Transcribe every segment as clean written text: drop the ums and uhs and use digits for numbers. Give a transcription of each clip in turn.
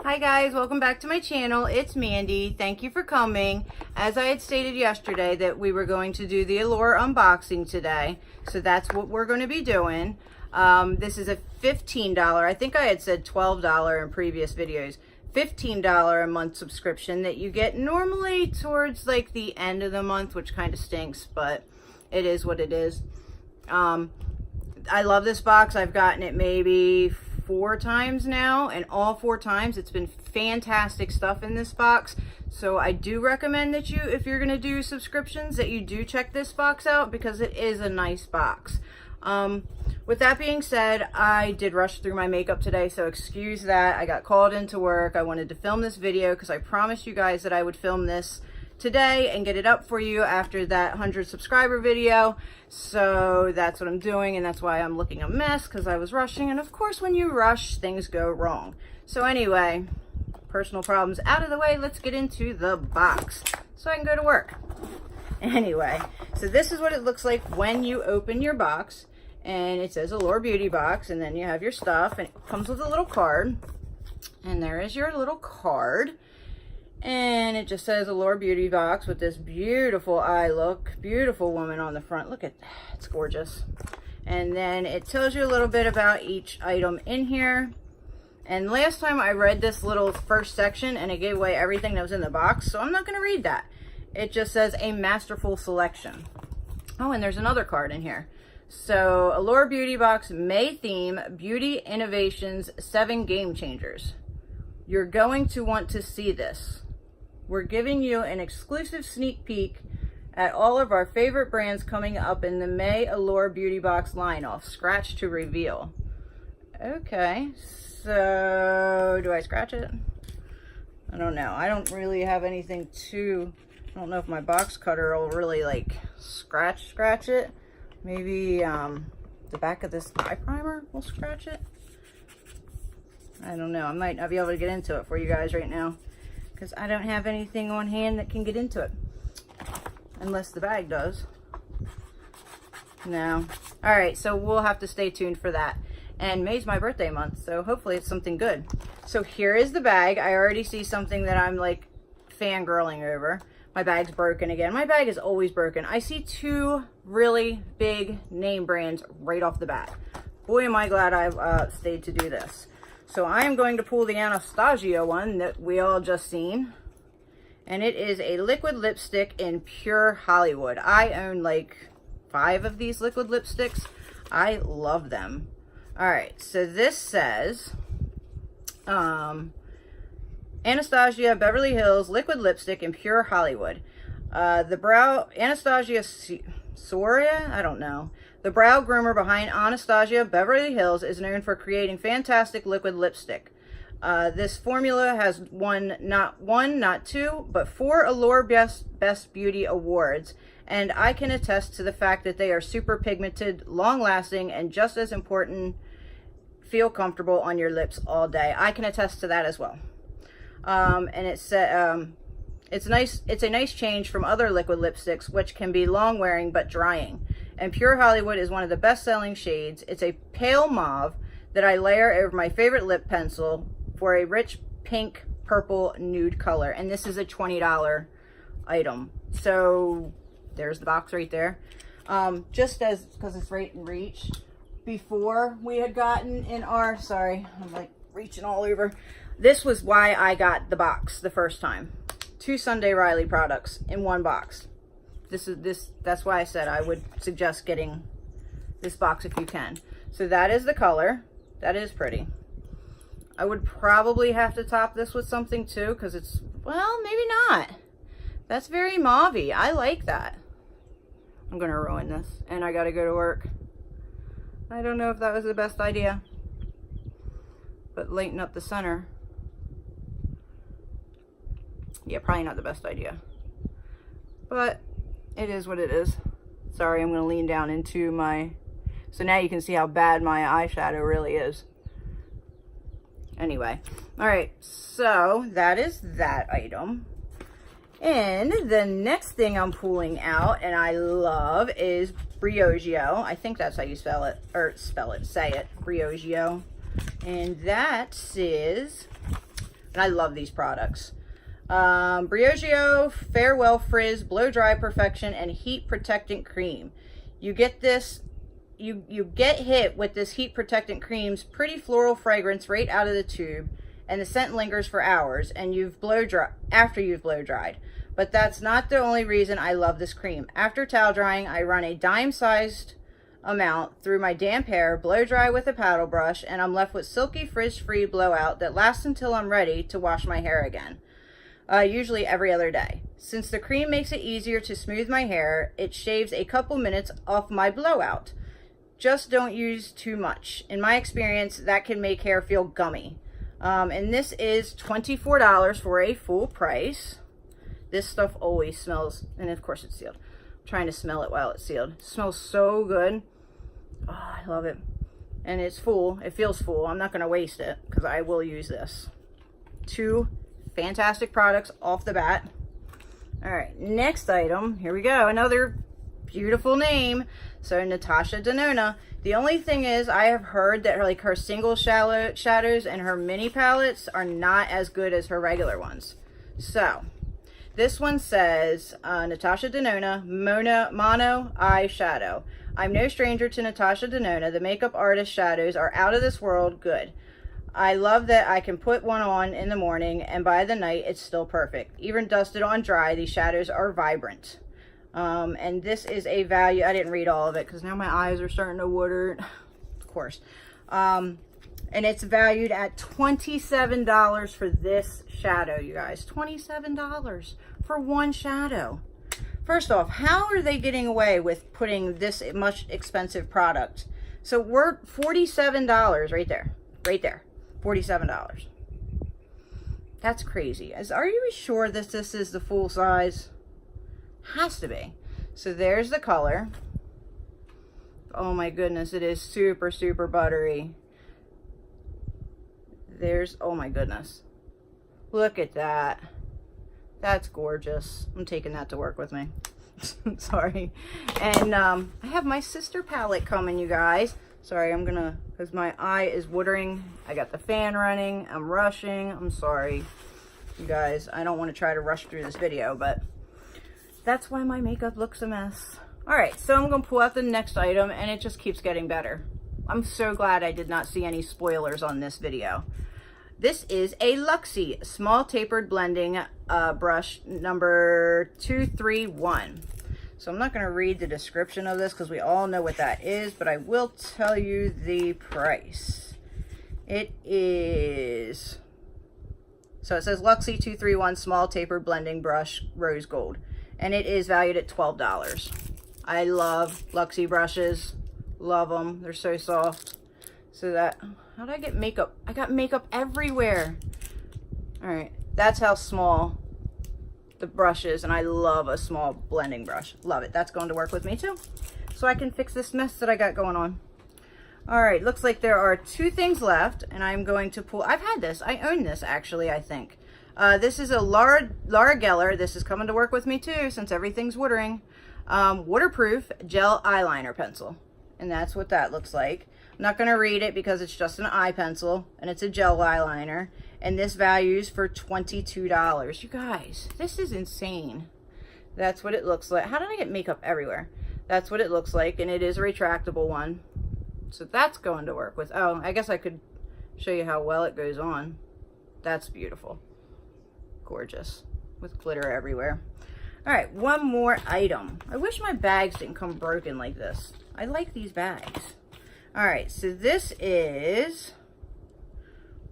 Hi guys, welcome back to my channel. It's Mandy. Thank you for coming. As I had stated yesterday that we were going to do the Allure unboxing today, so that's what we're going to be doing. This is a $15, I think I had said $12 in previous videos, $15 a month subscription that you get normally towards like the end of the month, which kind of stinks, but it is what it is. I love this box. I've gotten it maybe 4 times now, and all 4 times it's been fantastic stuff in this box. So I do recommend that you, if you're going to do subscriptions, that you do check this box out because it is a nice box. With that being said, I did rush through my makeup today, so excuse that. I got called into work. I wanted to film this video because I promised you guys that I would film this today and get it up for you after that 100 subscriber video. So that's what I'm doing, and that's why I'm looking a mess, because I was rushing, and of course when you rush things go wrong. So anyway, personal problems out of the way, let's get into the box so I can go to work. Anyway, so this is what it looks like when you open your box, and it says Allure Beauty Box, and then you have your stuff, and it comes with a little card, and there is your little card. And it just says Allure Beauty Box with this beautiful eye look, beautiful woman on the front. Look at that, it's gorgeous. And then it tells you a little bit about each item in here. And last time I read this little first section and it gave away everything that was in the box, so I'm not going to read that. It just says a masterful selection. Oh, and there's another card in here. So Allure Beauty Box May theme, Beauty Innovations 7 Game Changers. You're going to want to see this. We're giving you an exclusive sneak peek at all of our favorite brands coming up in the May Allure Beauty Box line off Scratch to Reveal. Okay, so do I scratch it? I don't know. I don't really have anything to, I don't know if my box cutter will really like scratch it. Maybe the back of this eye primer will scratch it. I don't know. I might not be able to get into it for you guys right now, because I don't have anything on hand that can get into it. Unless the bag does. No. Alright, so we'll have to stay tuned for that. And May's my birthday month, so hopefully it's something good. So here is the bag. I already see something that I'm like fangirling over. My bag's broken again. My bag is always broken. I see 2 really big name brands right off the bat. Boy, am I glad I've stayed to do this. So I am going to pull the Anastasia one that we all just seen. And it is a liquid lipstick in Pure Hollywood. I own like 5 of these liquid lipsticks. I love them. Alright, so this says Anastasia Beverly Hills liquid lipstick in Pure Hollywood. Anastasia Soria? I don't know. The brow groomer behind Anastasia Beverly Hills is known for creating fantastic liquid lipstick. This formula has won not 1, not 2, but 4 Allure Best Beauty Awards, and I can attest to the fact that they are super pigmented, long-lasting, and just as important, feel comfortable on your lips all day. I can attest to that as well. And it's nice. It's a nice change from other liquid lipsticks, which can be long-wearing but drying. And Pure Hollywood is one of the best-selling shades. It's a pale mauve that I layer over my favorite lip pencil for a rich pink, purple, nude color. And this is a $20 item. So there's the box right there. Just as, because it's right in reach, before we had gotten in our, sorry, I'm like reaching all over. This was why I got the box the first time. 2 Sunday Riley products in one box. That's why I said I would suggest getting this box if you can. So that is the color. That is pretty. I would probably have to top this with something too, because it's, well, maybe not. That's very mauve-y. I like that. I'm gonna ruin this, and I gotta go to work. I don't know if that was the best idea, but lighten up the center. Yeah, probably not the best idea, but it is what it is. Sorry, I'm going to lean down into my, so now you can see how bad my eyeshadow really is. Anyway, all right, so that is that item. And the next thing I'm pulling out, and I love, is Briogeo. I think that's how you spell it, say it, Briogeo. And that is And I love these products. Briogeo Farewell Frizz Blow Dry Perfection and Heat Protectant Cream. You get this, you get hit with this heat protectant cream's pretty floral fragrance right out of the tube, and the scent lingers for hours and after you've blow dried. But that's not the only reason I love this cream. After towel drying, I run a dime-sized amount through my damp hair, blow dry with a paddle brush, and I'm left with silky frizz-free blowout that lasts until I'm ready to wash my hair again. Usually every other day. Since the cream makes it easier to smooth my hair, it shaves a couple minutes off my blowout. Just don't use too much. In my experience, that can make hair feel gummy. And this is $24 for a full price. This stuff always smells, and of course it's sealed. I'm trying to smell it while it's sealed. It smells so good. Oh, I love it. And it's full. It feels full. I'm not going to waste it because I will use this. 2 fantastic products off the bat. All right, next item. Here we go. Another beautiful name. So Natasha De Nonna. The only thing is, I have heard that her single shadows and her mini palettes are not as good as her regular ones. So this one says, Natasha De Nonna Mono Eyeshadow. I'm no stranger to Natasha De Nonna. The makeup artist shadows are out of this world good. I love that I can put one on in the morning and by the night it's still perfect. Even dusted on dry, these shadows are vibrant. And this is a value. I didn't read all of it because now my eyes are starting to water. Of course. And it's valued at $27 for this shadow, you guys. $27 for one shadow. First off, how are they getting away with putting this much expensive product? So we're $47 right there. Right there. $47. That's crazy. Are you sure that this is the full size? Has to be. So there's the color. Oh my goodness, it is super, super buttery. Oh my goodness. Look at that. That's gorgeous. I'm taking that to work with me. Sorry. And I have my sister palette coming, you guys. Sorry, because my eye is watering. I got the fan running. I'm rushing. I'm sorry, you guys. I don't want to try to rush through this video, but that's why my makeup looks a mess. All right, so I'm going to pull out the next item, and it just keeps getting better. I'm so glad I did not see any spoilers on this video. This is a Luxy Small Tapered Blending Brush number 231. So I'm not going to read the description of this because we all know what that is, but I will tell you the price. It is, so it says Luxy 231 Small Tapered Blending Brush Rose Gold, and it is valued at $12. I love Luxy brushes. Love them. They're so soft. So that, how did I get makeup? I got makeup everywhere. All right, that's how small the brush is, and I love a small blending brush. Love it. That's going to work with me too, so I can fix this mess that I got going on. All right, looks like there are 2 things left, and I'm going to pull. I've had this. I own this actually, I think. This is a Laura Geller. This is coming to work with me too, since everything's watering. Waterproof gel eyeliner pencil, and that's what that looks like. I'm not going to read it because it's just an eye pencil, and it's a gel eyeliner, and this values for $22. You guys, this is insane. That's what it looks like. How did I get makeup everywhere? That's what it looks like, and it is a retractable one. So that's going to work with, oh, I guess I could show you how well it goes on. That's beautiful. Gorgeous. With glitter everywhere. All right, one more item. I wish my bags didn't come broken like this. I like these bags. All right, so this is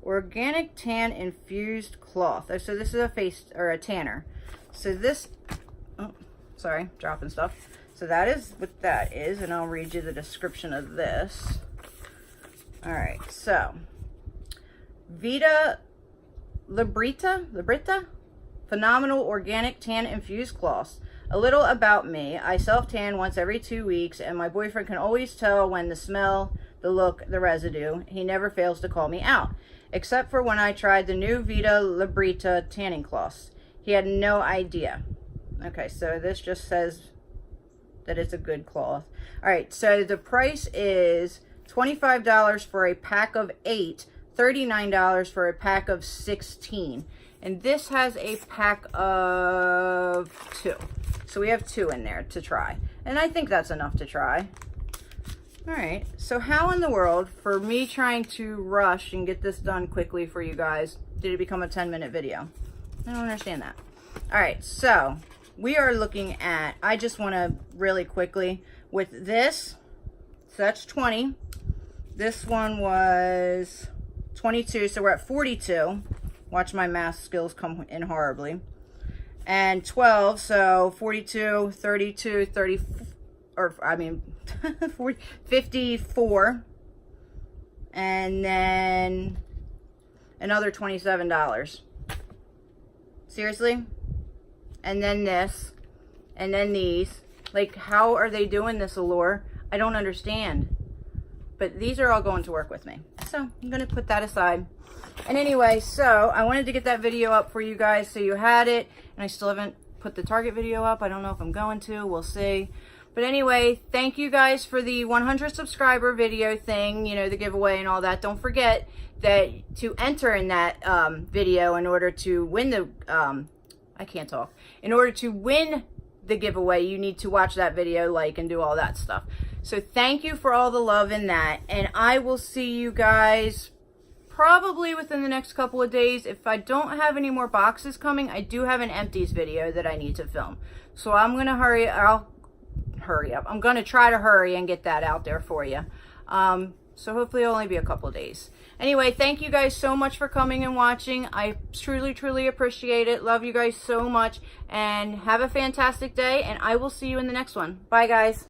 Organic Tan Infused Cloth. So this is a face, or a tanner. So this, oh, sorry, dropping stuff. So that is what that is, and I'll read you the description of this. All right, so Vita Librita, phenomenal organic tan infused cloths. A little about me. I self-tan once every 2 weeks, and my boyfriend can always tell when the smell, the look, the residue. He never fails to call me out, except for when I tried the new Vita Librita tanning cloths. He had no idea. Okay, so this just says that it's a good cloth. All right, so the price is $25 for a pack of 8 $39 for a pack of 16. And this has a pack of 2. So we have 2 in there to try. And I think that's enough to try. All right, so how in the world, for me trying to rush and get this done quickly for you guys, did it become a 10-minute video? I don't understand that. All right, so we are looking at, I just want to really quickly, with this, so that's 20. This one was 22, so we're at 42. Watch my math skills come in horribly. And 12, so 42, 32, 30, or I mean, 40, 54. And then another $27. Seriously? And then this, and then these. Like, how are they doing this, Allure? I don't understand. But these are all going to work with me. So I'm going to put that aside. And anyway, so I wanted to get that video up for you guys so you had it. And I still haven't put the Target video up. I don't know if I'm going to. We'll see. But anyway, thank you guys for the 100 subscriber video thing, you know, the giveaway and all that. Don't forget that to enter in that video in order to win the, I can't talk. In order to win the giveaway, you need to watch that video, like, and do all that stuff. So thank you for all the love in that. And I will see you guys probably within the next couple of days. If I don't have any more boxes coming, I do have an empties video that I need to film. So I'm going to hurry up. I'm going to try to hurry and get that out there for you. So hopefully it'll only be a couple of days. Anyway, thank you guys so much for coming and watching. I truly, truly appreciate it. Love you guys so much. And have a fantastic day. And I will see you in the next one. Bye, guys.